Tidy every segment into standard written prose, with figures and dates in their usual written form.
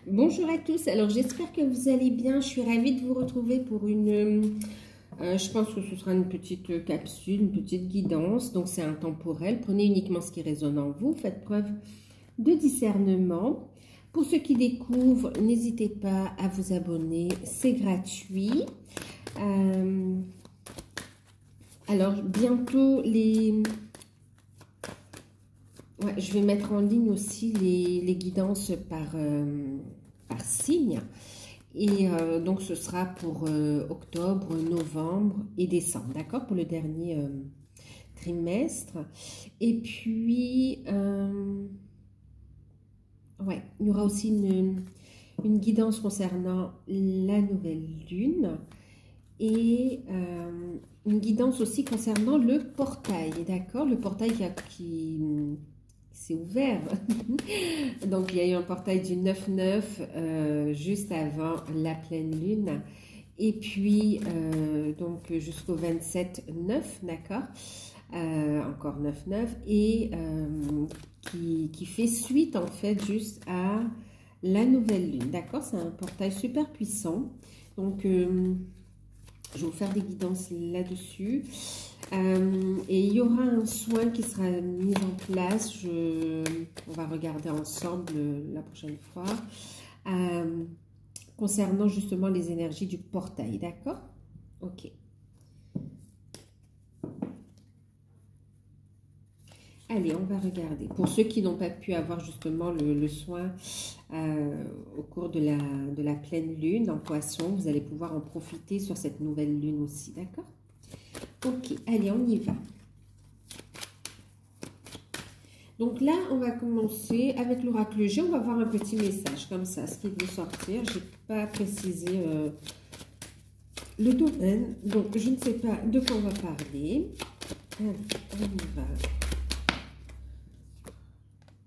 Bonjour à tous, alors j'espère que vous allez bien, je suis ravie de vous retrouver pour je pense que ce sera une petite capsule, une petite guidance, donc c'est intemporel, prenez uniquement ce qui résonne en vous, faites preuve de discernement. Pour ceux qui découvrent, n'hésitez pas à vous abonner, c'est gratuit. Alors bientôt je vais mettre en ligne aussi les guidances par signe. Et donc, ce sera pour octobre, novembre et décembre, d'accord? Pour le dernier trimestre. Et puis, il y aura aussi une guidance concernant la nouvelle lune. Et une guidance aussi concernant le portail, d'accord? Le portail qui s'est ouvert. Donc, il y a eu un portail du 9-9 juste avant la pleine lune. Et puis, donc, jusqu'au 27-9, d'accord? Encore 9-9. Et qui fait suite, en fait, juste à la nouvelle lune, d'accord? C'est un portail super puissant. Donc, je vais vous faire des guidances là-dessus. Et il y aura un soin qui sera mis en place. On va regarder ensemble la prochaine fois. Concernant justement les énergies du portail. D'accord? Ok. Allez, on va regarder. Pour ceux qui n'ont pas pu avoir justement le soin au cours de la pleine lune en poisson, vous allez pouvoir en profiter sur cette nouvelle lune aussi, d'accord? Ok, allez, on y va. Donc là, on va commencer avec l'oracle G. On va voir un petit message comme ça, ce qui veut sortir. Je n'ai pas précisé le domaine, donc je ne sais pas de quoi on va parler. Allez, on y va.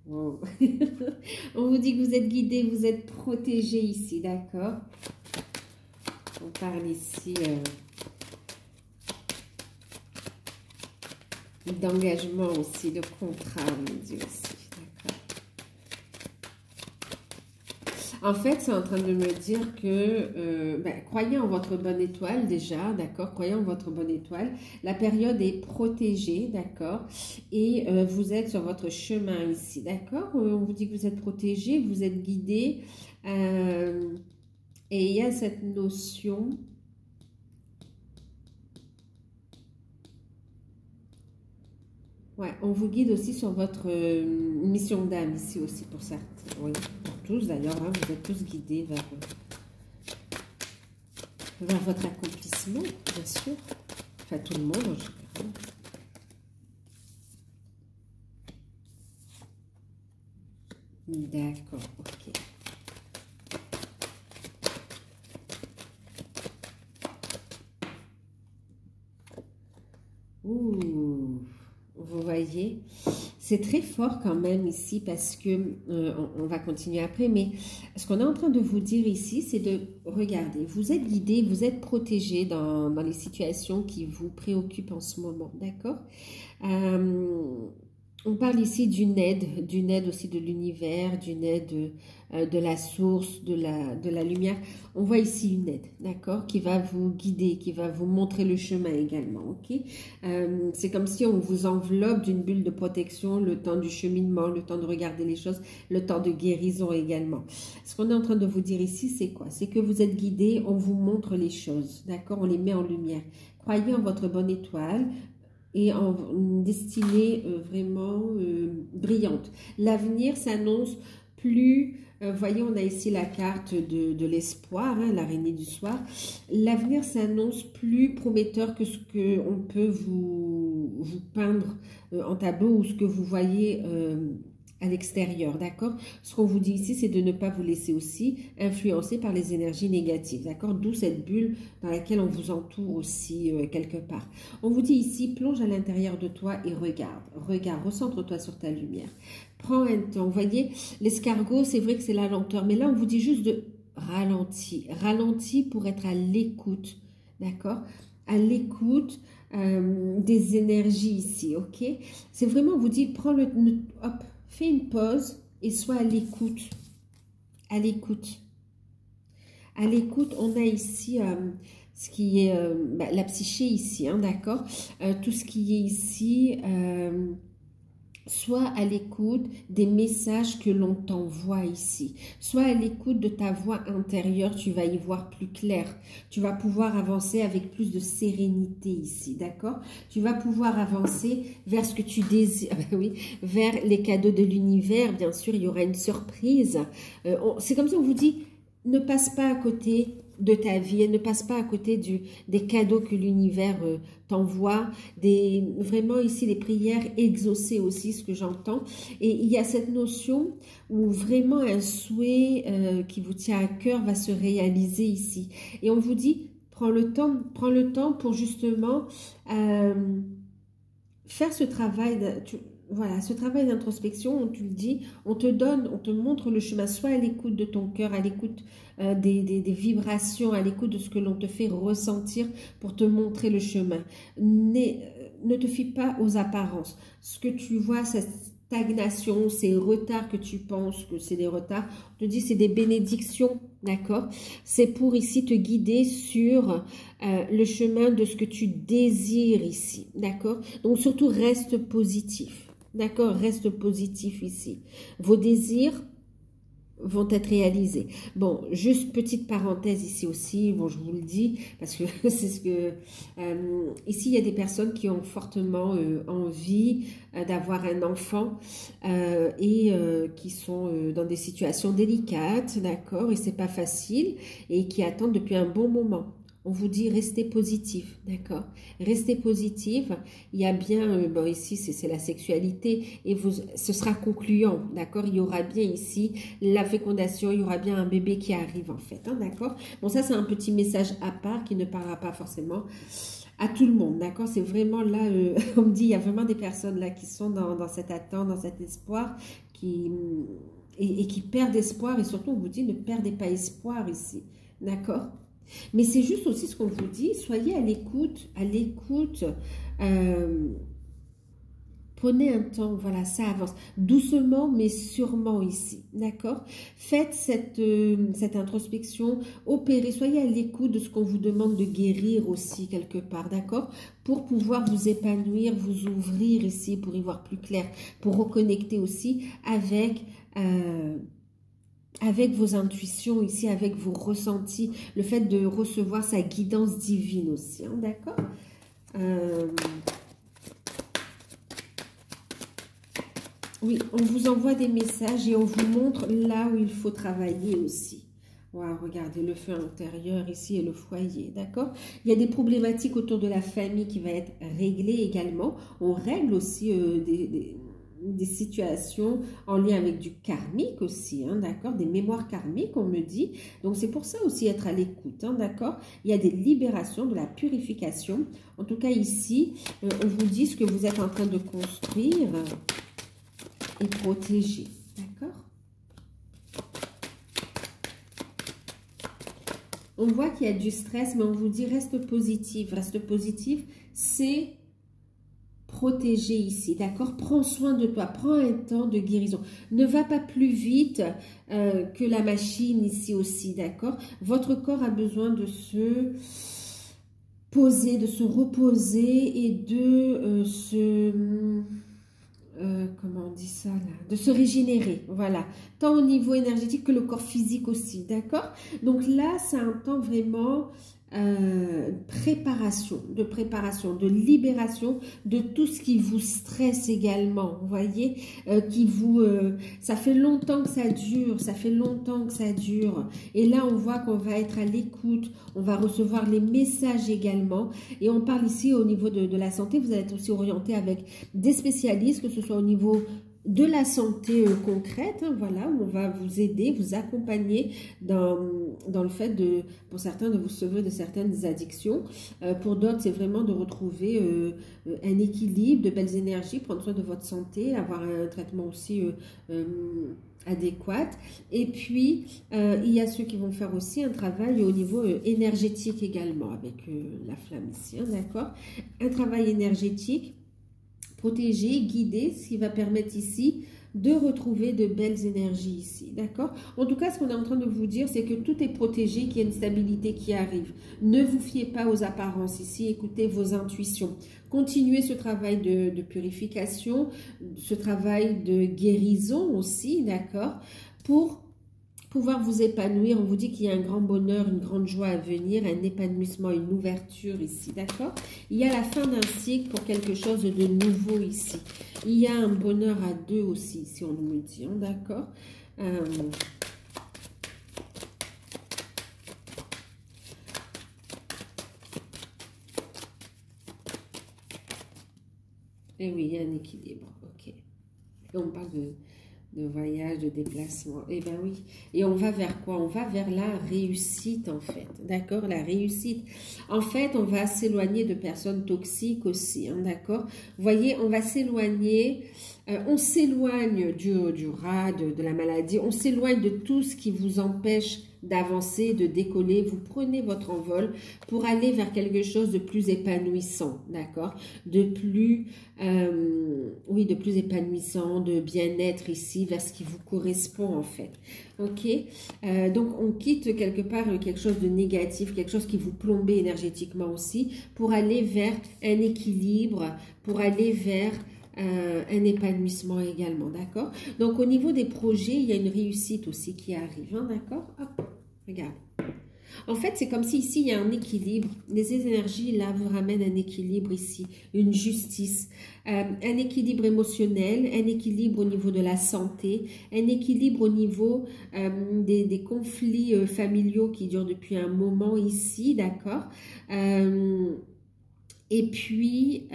Wow. On vous dit que vous êtes guidé, vous êtes protégé ici, d'accord? On parle ici d'engagement aussi, de contrat, on me dit aussi, d'accord? En fait, c'est en train de me dire que croyez en votre bonne étoile déjà, d'accord? Croyez en votre bonne étoile. La période est protégée, d'accord? Et vous êtes sur votre chemin ici, d'accord? On vous dit que vous êtes protégé, vous êtes guidé. Et il y a cette notion... Ouais, on vous guide aussi sur votre mission d'âme ici aussi pour certains. Oui, pour tous d'ailleurs, hein, vous êtes tous guidés vers votre accomplissement, bien sûr. Enfin, tout le monde en général. D'accord, ok. Ouh, vous voyez, c'est très fort quand même ici parce que, on va continuer après, mais ce qu'on est en train de vous dire ici, c'est de regarder, vous êtes guidé, vous êtes protégé dans les situations qui vous préoccupent en ce moment, d'accord? On parle ici d'une aide aussi de l'univers, d'une aide de la source, de la lumière. On voit ici une aide, d'accord, qui va vous guider, qui va vous montrer le chemin également, ok? C'est comme si on vous enveloppe d'une bulle de protection, le temps du cheminement, le temps de regarder les choses, le temps de guérison également. Ce qu'on est en train de vous dire ici, c'est quoi? C'est que vous êtes guidé, on vous montre les choses, d'accord? On les met en lumière. Croyez en votre bonne étoile, et en une destinée vraiment brillante. L'avenir s'annonce plus, voyez, on a ici la carte de l'espoir, hein, l'araignée du soir. L'avenir s'annonce plus prometteur que ce qu'on peut vous peindre en tableau ou ce que vous voyez à l'extérieur, d'accord? Ce qu'on vous dit ici, c'est de ne pas vous laisser aussi influencer par les énergies négatives, d'accord? D'où cette bulle dans laquelle on vous entoure aussi quelque part. On vous dit ici, plonge à l'intérieur de toi et regarde, recentre-toi sur ta lumière. Prends un temps, vous voyez, l'escargot, c'est vrai que c'est la lenteur, mais là, on vous dit juste de ralentir, ralentir pour être à l'écoute, d'accord? À l'écoute des énergies ici, ok? C'est vraiment, on vous dit, prends hop, fais une pause et sois à l'écoute à l'écoute. À l'écoute, on a ici ce qui est la psyché ici, hein, d'accord? Tout ce qui est ici, soit à l'écoute des messages que l'on t'envoie ici, soit à l'écoute de ta voix intérieure, tu vas y voir plus clair. Tu vas pouvoir avancer avec plus de sérénité ici, d'accord? Tu vas pouvoir avancer vers ce que tu désires, oui, vers les cadeaux de l'univers. Bien sûr, il y aura une surprise. C'est comme ça on vous dit, ne passe pas à côté de ta vie, ne passe pas à côté des cadeaux que l'univers t'envoie, vraiment ici les prières exaucées aussi, ce que j'entends. Et il y a cette notion où vraiment un souhait qui vous tient à cœur va se réaliser ici. Et on vous dit, prends le temps pour justement faire ce travail. Voilà, ce travail d'introspection, on te le dit, on te montre le chemin, soit à l'écoute de ton cœur, à l'écoute des vibrations, à l'écoute de ce que l'on te fait ressentir pour te montrer le chemin. Ne te fie pas aux apparences. Ce que tu vois, cette stagnation, ces retards que tu penses que c'est des retards, on te dit c'est des bénédictions, d'accord? C'est pour ici te guider sur le chemin de ce que tu désires ici, d'accord? Donc surtout reste positif. D'accord, reste positif ici. Vos désirs vont être réalisés. Bon, juste petite parenthèse ici aussi, bon, je vous le dis, parce que c'est ce que... ici, il y a des personnes qui ont fortement envie d'avoir un enfant et qui sont dans des situations délicates, d'accord, et c'est pas facile, et qui attendent depuis un bon moment. On vous dit restez positif, d'accord? Restez positif. Il y a bien, bon ici c'est la sexualité et ce sera concluant, d'accord? Il y aura bien ici la fécondation, il y aura bien un bébé qui arrive en fait, hein, d'accord? Bon ça c'est un petit message à part qui ne parlera pas forcément à tout le monde, d'accord? C'est vraiment là, on me dit il y a vraiment des personnes là qui sont dans cette attente, dans cet espoir et qui perdent espoir et surtout on vous dit ne perdez pas espoir ici, d'accord? Mais c'est juste aussi ce qu'on vous dit, soyez à l'écoute, prenez un temps, voilà, ça avance, doucement mais sûrement ici, d'accord? Faites cette introspection, opérez, soyez à l'écoute de ce qu'on vous demande de guérir aussi quelque part, d'accord? Pour pouvoir vous épanouir, vous ouvrir ici, pour y voir plus clair, pour reconnecter aussi avec vos intuitions ici, avec vos ressentis, le fait de recevoir sa guidance divine aussi, hein, d'accord? Oui, on vous envoie des messages et on vous montre là où il faut travailler aussi. Wow, regardez le feu intérieur ici et le foyer, d'accord? Il y a des problématiques autour de la famille qui va être réglées également. On règle aussi des situations en lien avec du karmique aussi, hein, d'accord? Des mémoires karmiques, on me dit. Donc, c'est pour ça aussi être à l'écoute, hein, d'accord? Il y a des libérations, de la purification. En tout cas, ici, on vous dit ce que vous êtes en train de construire et protéger, d'accord? On voit qu'il y a du stress, mais on vous dit reste positif. Reste positif, c'est protéger ici, d'accord? Prends soin de toi, prends un temps de guérison. Ne va pas plus vite que la machine ici aussi, d'accord? Votre corps a besoin de se poser, de se reposer et de comment on dit ça là? De se régénérer, voilà. Tant au niveau énergétique que le corps physique aussi, d'accord? Donc là, c'est un temps vraiment préparation, de libération de tout ce qui vous stresse également, vous voyez, ça fait longtemps que ça dure, et là on voit qu'on va être à l'écoute, on va recevoir les messages également, et on parle ici au niveau de la santé, vous allez être aussi orienté avec des spécialistes, que ce soit au niveau de la santé concrète, hein, voilà, où on va vous aider, vous accompagner dans le fait pour certains, de vous sauver de certaines addictions. Pour d'autres, c'est vraiment de retrouver un équilibre, de belles énergies, prendre soin de votre santé, avoir un traitement aussi adéquat. Et puis, il y a ceux qui vont faire aussi un travail au niveau énergétique également, avec la flamme ici, hein, d'accord? Un travail énergétique, protéger, guider, ce qui va permettre ici de retrouver de belles énergies ici, d'accord? En tout cas, ce qu'on est en train de vous dire, c'est que tout est protégé, qu'il y a une stabilité qui arrive. Ne vous fiez pas aux apparences ici, écoutez vos intuitions. Continuez ce travail de purification, ce travail de guérison aussi, d'accord? Pour pouvoir vous épanouir. On vous dit qu'il y a un grand bonheur, une grande joie à venir, un épanouissement, une ouverture ici, d'accord? Il y a la fin d'un cycle pour quelque chose de nouveau ici. Il y a un bonheur à deux aussi, si on nous le dit, hein, d'accord? Et oui, il y a un équilibre, ok. Et on parle de voyage, de déplacement. Eh bien oui. Et on va vers quoi? On va vers la réussite en fait. D'accord? La réussite. En fait, on va s'éloigner de personnes toxiques aussi. Hein, d'accord? Vous voyez, on va s'éloigner. On s'éloigne du rat, de la maladie. On s'éloigne de tout ce qui vous empêche d'avancer, de décoller. Vous prenez votre envol pour aller vers quelque chose de plus épanouissant. D'accord? De plus, oui, de plus épanouissant, de bien-être ici, vers ce qui vous correspond en fait. Ok, donc on quitte quelque part quelque chose de négatif, quelque chose qui vous plombait énergétiquement aussi, pour aller vers un équilibre, pour aller vers un épanouissement également, d'accord? Donc au niveau des projets, il y a une réussite aussi qui arrive, hein, d'accord? Hop, regarde. En fait, c'est comme si ici, il y a un équilibre. Les énergies, là, vous ramènent un équilibre ici, une justice, un équilibre émotionnel, un équilibre au niveau de la santé, un équilibre au niveau des conflits familiaux qui durent depuis un moment ici, d'accord? Et puis,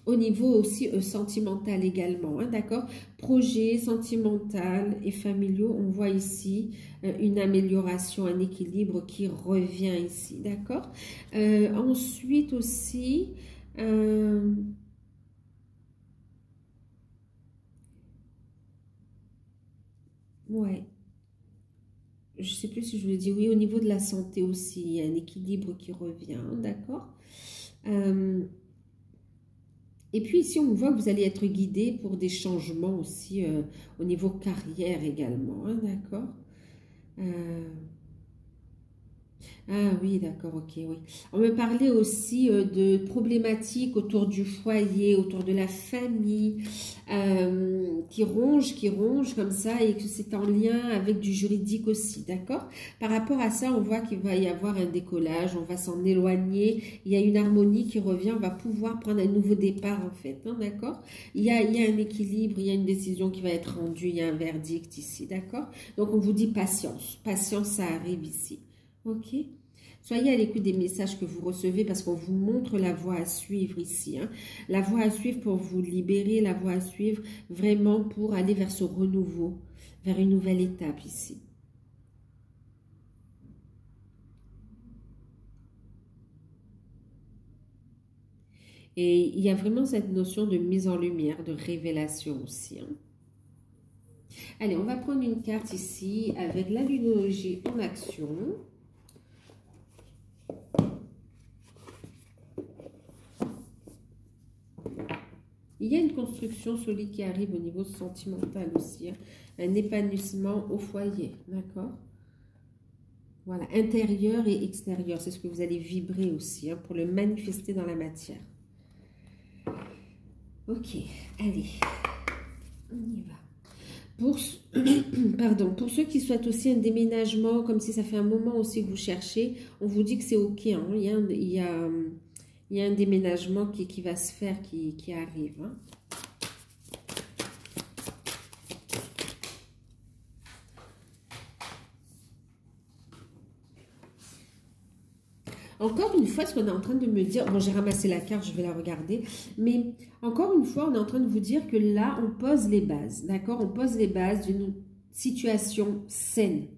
au niveau aussi sentimental également, hein, d'accord? Projet sentimental et familiaux, on voit ici une amélioration, un équilibre qui revient ici, d'accord? Ensuite aussi, ouais, je sais plus si je voulais dire, oui, au niveau de la santé aussi, il y a un équilibre qui revient, d'accord? Et puis ici, on voit que vous allez être guidé pour des changements aussi au niveau carrière également, hein, d'accord? Ah oui, d'accord, ok, oui. On me parlait aussi de problématiques autour du foyer, autour de la famille, qui rongent comme ça et que c'est en lien avec du juridique aussi, d'accord? Par rapport à ça, on voit qu'il va y avoir un décollage, on va s'en éloigner, il y a une harmonie qui revient, on va pouvoir prendre un nouveau départ en fait, hein, d'accord? Il y a un équilibre, il y a une décision qui va être rendue, il y a un verdict ici, d'accord? Donc on vous dit patience, patience, ça arrive ici. Ok. Soyez à l'écoute des messages que vous recevez parce qu'on vous montre la voie à suivre ici. Hein. La voie à suivre pour vous libérer, la voie à suivre vraiment pour aller vers ce renouveau, vers une nouvelle étape ici. Et il y a vraiment cette notion de mise en lumière, de révélation aussi. Hein. Allez, on va prendre une carte ici avec la lunologie en action. Il y a une construction solide qui arrive au niveau sentimental aussi, hein. Un épanouissement au foyer, d'accord? Voilà, intérieur et extérieur, c'est ce que vous allez vibrer aussi, hein, pour le manifester dans la matière. Ok, allez, on y va. Pardon, pour ceux qui souhaitent aussi un déménagement, comme si ça fait un moment aussi que vous cherchez, on vous dit que c'est ok, hein, il y a un déménagement qui va se faire, qui arrive. Hein. Encore une fois, ce qu'on est en train de me dire, bon, j'ai ramassé la carte, je vais la regarder, mais encore une fois, on est en train de vous dire que là, on pose les bases, d'accord? On pose les bases d'une situation saine,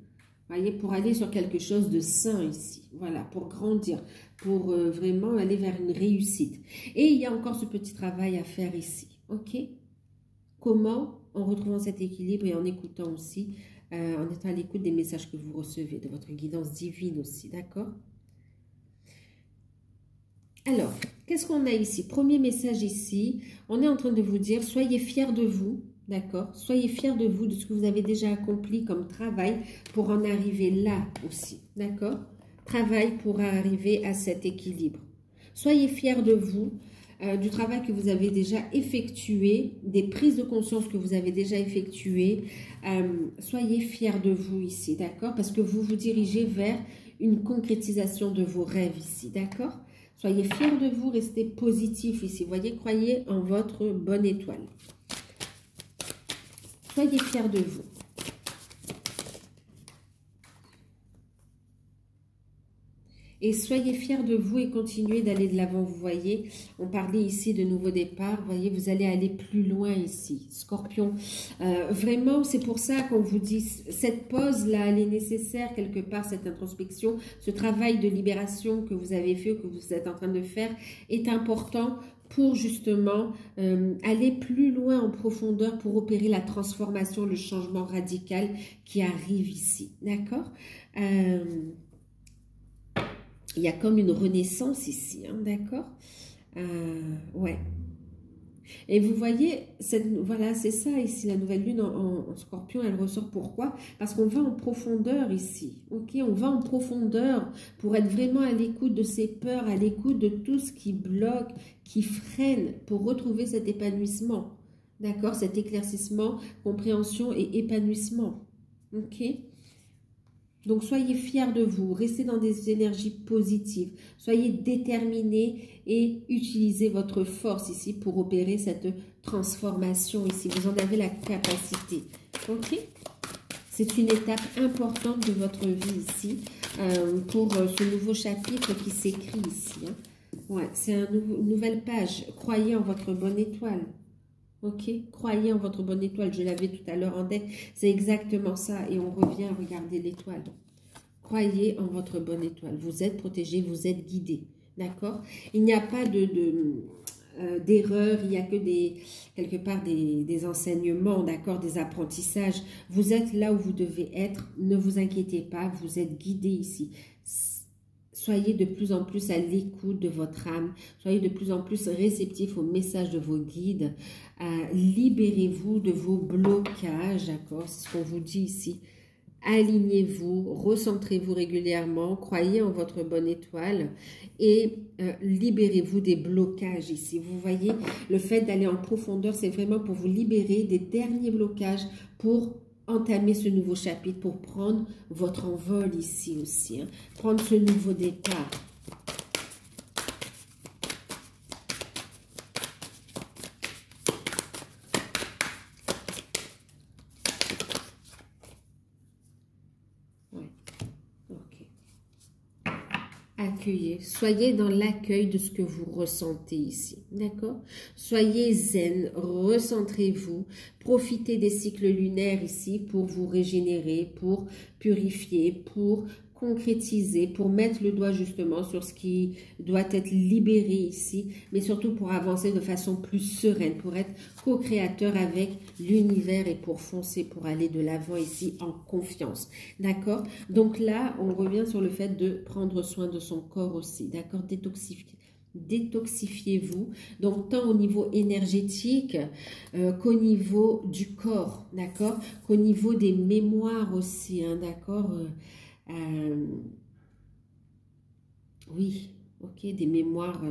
voyez, pour aller sur quelque chose de sain ici, voilà, pour grandir, pour vraiment aller vers une réussite. Et il y a encore ce petit travail à faire ici, ok? Comment? En retrouvant cet équilibre et en écoutant aussi, en étant à l'écoute des messages que vous recevez, de votre guidance divine aussi, d'accord? Alors, qu'est-ce qu'on a ici? Premier message ici, on est en train de vous dire, soyez fiers de vous, D'accord? Soyez fiers de vous, de ce que vous avez déjà accompli comme travail pour en arriver là aussi. D'accord? Travail pour arriver à cet équilibre. Soyez fiers de vous, du travail que vous avez déjà effectué, des prises de conscience que vous avez déjà effectuées. Soyez fiers de vous ici, d'accord? Parce que vous vous dirigez vers une concrétisation de vos rêves ici, d'accord? Soyez fiers de vous, restez positif ici. Voyez, croyez en votre bonne étoile. Soyez fiers de vous. Et soyez fiers de vous et continuez d'aller de l'avant. Vous voyez, on parlait ici de nouveau départ. Vous voyez, vous allez aller plus loin ici. Scorpion, vraiment, c'est pour ça qu'on vous dit, cette pause-là, elle est nécessaire quelque part, cette introspection, ce travail de libération que vous avez fait, que vous êtes en train de faire, est important pour justement aller plus loin en profondeur pour opérer la transformation, le changement radical qui arrive ici. D'accord? Il y a comme une renaissance ici, hein, d'accord? Ouais. Et vous voyez, voilà, c'est ça ici, la nouvelle lune en Scorpion, elle ressort pourquoi? Parce qu'on va en profondeur ici, ok? On va en profondeur pour être vraiment à l'écoute de ses peurs, à l'écoute de tout ce qui bloque, qui freine, pour retrouver cet épanouissement, d'accord? Cet éclaircissement, compréhension et épanouissement, ok? Donc, soyez fiers de vous, restez dans des énergies positives, soyez déterminés et utilisez votre force ici pour opérer cette transformation ici. Vous en avez la capacité, ok? C'est une étape importante de votre vie ici pour ce nouveau chapitre qui s'écrit ici. Hein. Ouais, c'est une nouvelle page. Croyez en votre bonne étoile. Ok, croyez en votre bonne étoile. Je l'avais tout à l'heure en deck. C'est exactement ça. Et on revient à regarder l'étoile. Croyez en votre bonne étoile. Vous êtes protégé, vous êtes guidé. D'accord? Il n'y a pas d'erreur. Il n'y a que quelque part des enseignements, d'accord? Des apprentissages. Vous êtes là où vous devez être. Ne vous inquiétez pas. Vous êtes guidé ici. Soyez de plus en plus à l'écoute de votre âme. Soyez de plus en plus réceptif aux messages de vos guides. Libérez-vous de vos blocages, d'accord? C'est ce qu'on vous dit ici. Alignez-vous, recentrez-vous régulièrement, croyez en votre bonne étoile et libérez-vous des blocages ici. Vous voyez, le fait d'aller en profondeur, c'est vraiment pour vous libérer des derniers blocages pour entamer ce nouveau chapitre, pour prendre votre envol ici aussi, hein, prendre ce nouveau départ. Ouais. Ok. Accueillez, soyez dans l'accueil de ce que vous ressentez ici, d'accord? Soyez zen, recentrez-vous, profitez des cycles lunaires ici pour vous régénérer, pour purifier, pour concrétiser, pour mettre le doigt justement sur ce qui doit être libéré ici, mais surtout pour avancer de façon plus sereine, pour être co-créateur avec l'univers et pour foncer, pour aller de l'avant ici en confiance, d'accord? Donc là, on revient sur le fait de prendre soin de son corps aussi, d'accord? Détoxifiez-vous, donc tant au niveau énergétique qu'au niveau du corps, d'accord? Qu'au niveau des mémoires aussi, hein, d'accord? Oui, ok, des mémoires,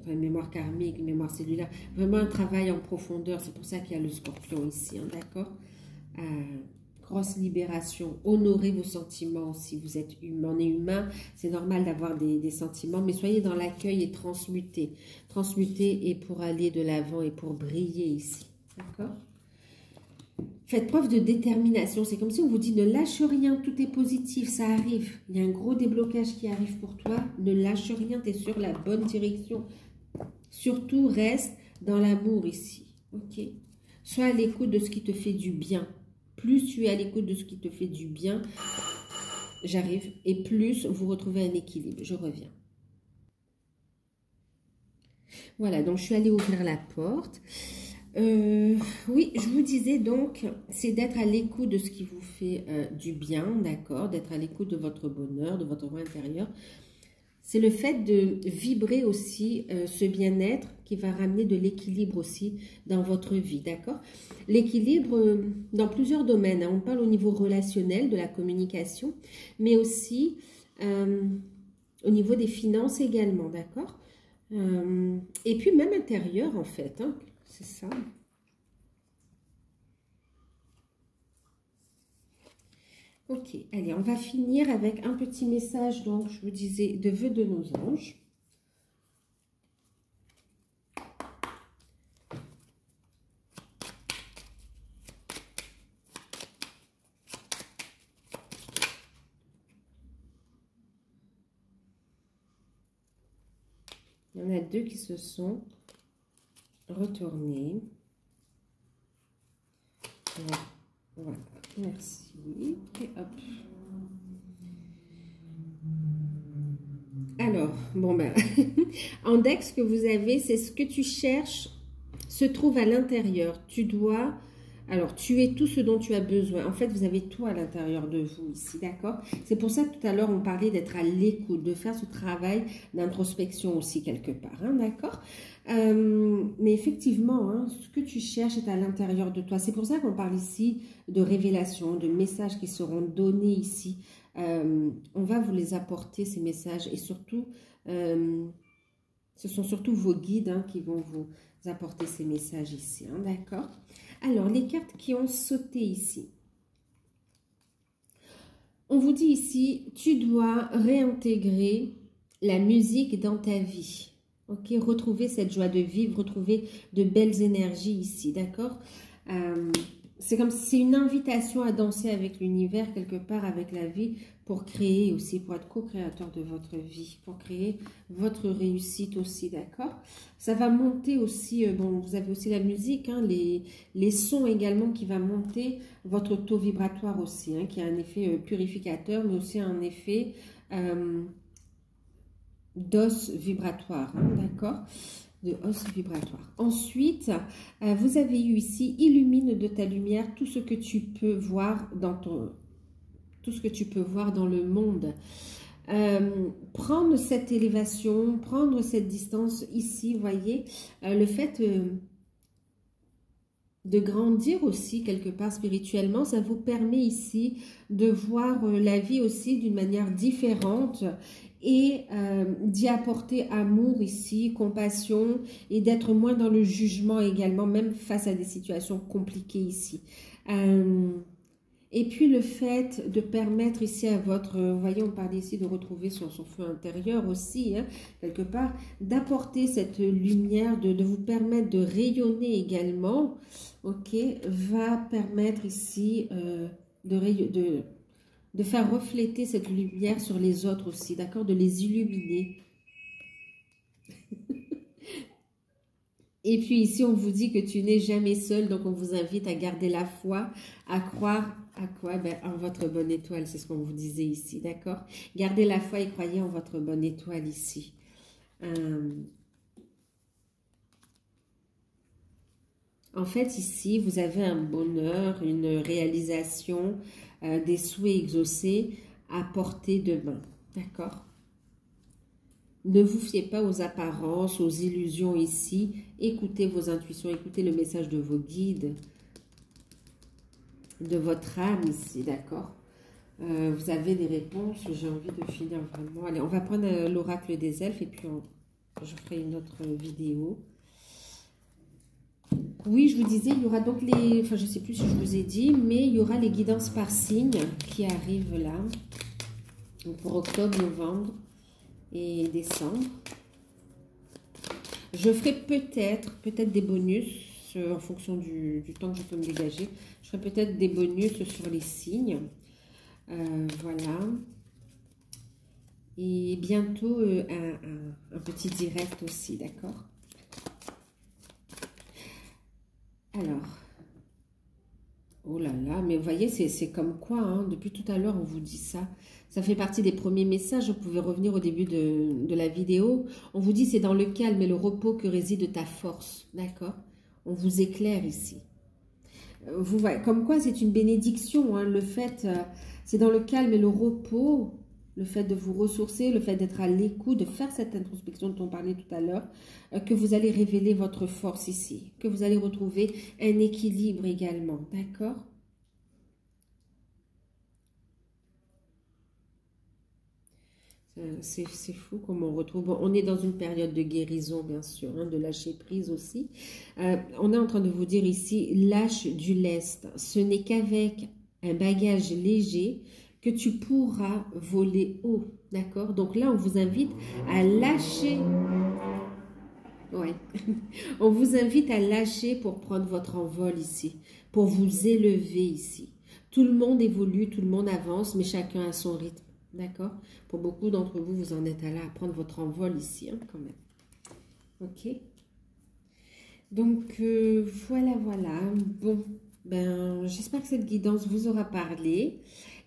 mémoire karmique, mémoire cellulaire, vraiment un travail en profondeur, c'est pour ça qu'il y a le scorpion ici, hein, d'accord? Grosse libération, honorez vos sentiments aussi, vous êtes humain, on est humain, c'est normal d'avoir des sentiments, mais soyez dans l'accueil et transmutez et pour aller de l'avant et pour briller ici, d'accord? Faites preuve de détermination. C'est comme si on vous dit ne lâche rien, tout est positif, ça arrive. Il y a un gros déblocage qui arrive pour toi. Ne lâche rien, tu es sur la bonne direction. Surtout, reste dans l'amour ici. Ok? Sois à l'écoute de ce qui te fait du bien. Plus tu es à l'écoute de ce qui te fait du bien, j'arrive, et plus vous retrouvez un équilibre. Je reviens. Voilà, donc je suis allée ouvrir la porte. Oui, je vous disais donc, c'est d'être à l'écoute de ce qui vous fait du bien, d'accord, d'être à l'écoute de votre bonheur, de votre voix intérieure. c'est le fait de vibrer aussi ce bien-être qui va ramener de l'équilibre aussi dans votre vie, d'accord? L'équilibre dans plusieurs domaines, hein. On parle au niveau relationnel, de la communication, mais aussi au niveau des finances également, d'accord? Et puis même intérieur en fait, hein, c'est ça. Ok, allez, on va finir avec un petit message, donc je vous disais, de vœux de nos anges. Il y en a deux qui se sont retournés. Voilà, merci. Et hop. Alors, bon ben, en deck, ce que vous avez, c'est ce que tu cherches se trouve à l'intérieur. Tu dois, alors, tu es tout ce dont tu as besoin. En fait, vous avez tout à l'intérieur de vous ici, d'accord? C'est pour ça que tout à l'heure, on parlait d'être à l'écoute, de faire ce travail d'introspection aussi quelque part, hein, d'accord? Mais effectivement, hein, ce que tu cherches est à l'intérieur de toi. C'est pour ça qu'on parle ici de révélations, de messages qui seront donnés ici. On va vous les apporter, ces messages, et surtout, ce sont surtout vos guides, hein, qui vont vous apporter ces messages ici, hein, d'accord? Alors, les cartes qui ont sauté ici. On vous dit ici, tu dois réintégrer la musique dans ta vie. Ok, retrouver cette joie de vivre, retrouver de belles énergies ici, d'accord? C'est comme si c'est une invitation à danser avec l'univers, quelque part avec la vie, pour créer aussi, pour être co-créateur de votre vie, pour créer votre réussite aussi, d'accord? Ça va monter aussi, bon, vous avez aussi la musique, hein, les sons également qui va monter votre taux vibratoire aussi, hein, qui a un effet purificateur, mais aussi un effet d'os vibratoire, hein, d'accord? De os vibratoire. Ensuite, vous avez eu ici, illumine de ta lumière tout ce que tu peux voir dans tout ce que tu peux voir dans le monde. Prendre cette élévation, prendre cette distance ici, voyez, le fait de grandir aussi quelque part spirituellement, ça vous permet ici de voir la vie aussi d'une manière différente et d'y apporter amour ici, compassion et d'être moins dans le jugement également, même face à des situations compliquées ici. Et puis le fait de permettre ici à votre, vous voyez, on parle ici de retrouver son feu intérieur aussi, hein, quelque part, d'apporter cette lumière, de vous permettre de rayonner également, ok, va permettre ici de faire refléter cette lumière sur les autres aussi, d'accord, de les illuminer. Et puis ici, on vous dit que tu n'es jamais seul, donc on vous invite à garder la foi, à croire à quoi? Ben, en votre bonne étoile, c'est ce qu'on vous disait ici, d'accord? Gardez la foi et croyez en votre bonne étoile ici. En fait, ici, vous avez un bonheur, une réalisation, des souhaits exaucés à portée de main, d'accord? Ne vous fiez pas aux apparences, aux illusions ici. Écoutez vos intuitions, écoutez le message de vos guides, de votre âme ici, d'accord? Vous avez des réponses, j'ai envie de finir vraiment. Allez, on va prendre l'oracle des elfes et puis je ferai une autre vidéo. Oui, je vous disais, il y aura donc les... Enfin, je ne sais plus si je vous ai dit, mais il y aura les guidances par signe qui arrivent là. Donc pour octobre, novembre et décembre. Je ferai peut-être des bonus en fonction du temps que je peux me dégager. Je ferai peut-être des bonus sur les signes. Voilà. Et bientôt un petit direct aussi, d'accord? Alors, oh là là, mais vous voyez, c'est comme quoi, hein, depuis tout à l'heure, on vous dit ça. Ça fait partie des premiers messages, vous pouvez revenir au début de la vidéo. On vous dit, c'est dans le calme et le repos que réside ta force, d'accord? On vous éclaire ici. Vous voyez, comme quoi c'est une bénédiction, hein, le fait, c'est dans le calme et le repos le fait de vous ressourcer, le fait d'être à l'écoute, de faire cette introspection dont on parlait tout à l'heure, que vous allez révéler votre force ici, que vous allez retrouver un équilibre également, d'accord? C'est fou comme on retrouve. Bon, on est dans une période de guérison, bien sûr, hein, de lâcher prise aussi. On est en train de vous dire ici, lâche du lest. Ce n'est qu'avec un bagage léger que tu pourras voler haut. D'accord? Donc là, on vous invite à lâcher. Ouais. On vous invite à lâcher pour prendre votre envol ici, pour vous élever ici. Tout le monde évolue, tout le monde avance, mais chacun a son rythme. D'accord? Pour beaucoup d'entre vous, vous en êtes à là à prendre votre envol ici, hein, quand même. Ok? Donc, voilà, voilà. Bon, ben, j'espère que cette guidance vous aura parlé.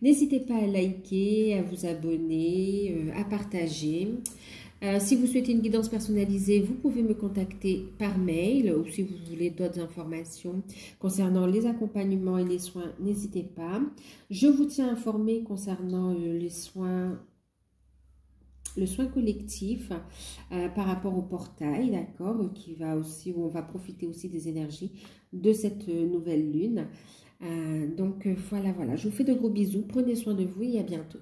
N'hésitez pas à liker, à vous abonner, à partager. Si vous souhaitez une guidance personnalisée, vous pouvez me contacter par mail ou si vous voulez d'autres informations concernant les accompagnements et les soins, n'hésitez pas. Je vous tiens informé concernant les soins, le soin collectif par rapport au portail, d'accord, qui va aussi, où on va profiter aussi des énergies de cette nouvelle lune. Donc voilà, voilà. Je vous fais de gros bisous. Prenez soin de vous et à bientôt.